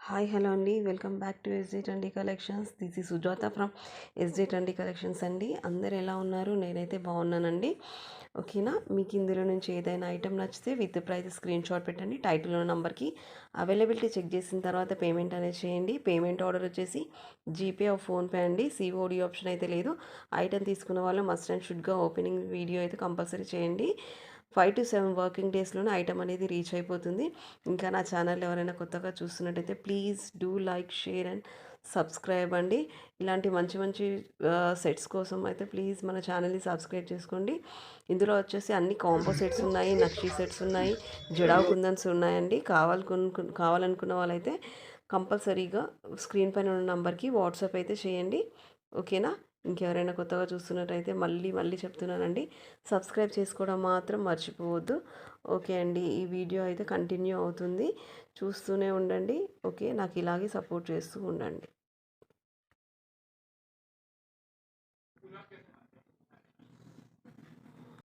Hi hello అండి, welcome back to SJ trendy collections. This is Sujatha from SJ trendy collections అండి. అందరు ఎలా ఉన్నారు? నేనైతే బాగున్నానండి. ఓకేనా, మీకు ఇందులో నుంచి ఏదైనా ఐటెం నచ్చితే విత్ ప్రైస్ స్క్రీన్ షాట్ పెట్టండి. టైటిల్ ఉన్న నెంబర్కి అవైలబిలిటీ చెక్ చేసిన తర్వాత పేమెంట్ అనేది చేయండి. పేమెంట్ ఆర్డర్ వచ్చేసి జీపే ఆర్ ఫోన్పే అండి. సిఓడి ఆప్షన్ అయితే లేదు. ఐటెం తీసుకున్న వాళ్ళు మస్ట్ అండ్ షుడ్గా ఓపెనింగ్ వీడియో అయితే కంపల్సరీ చేయండి. 5 to 7 వర్కింగ్ డేస్లోనే ఐటమ్ అనేది రీచ్ అయిపోతుంది. ఇంకా నా ఛానల్ ఎవరైనా కొత్తగా చూస్తున్నట్టయితే please do like, share and subscribe అండి. ఇలాంటి మంచి మంచి సెట్స్ కోసం అయితే ప్లీజ్ మన ఛానల్ని సబ్స్క్రైబ్ చేసుకోండి. ఇందులో వచ్చేసి అన్ని కాంబో సెట్స్ ఉన్నాయి, నక్షీ సెట్స్ ఉన్నాయి, జడావ్ కుందన్స్ ఉన్నాయండి. కావాలనుకున్న వాళ్ళైతే కంపల్సరీగా స్క్రీన్ పైన ఉన్న నంబర్కి వాట్సాప్ అయితే చేయండి. ఓకేనా, ఇంకెవరైనా కొత్తగా చూస్తున్నట్టయితే మళ్ళీ మళ్ళీ చెప్తున్నానండి, సబ్స్క్రైబ్ చేసుకోవడం మాత్రం మర్చిపోవద్దు. ఓకే అండి, ఈ వీడియో అయితే కంటిన్యూ అవుతుంది, చూస్తూనే ఉండండి. ఓకే, నాకు ఇలాగే సపోర్ట్ చేస్తూ ఉండండి.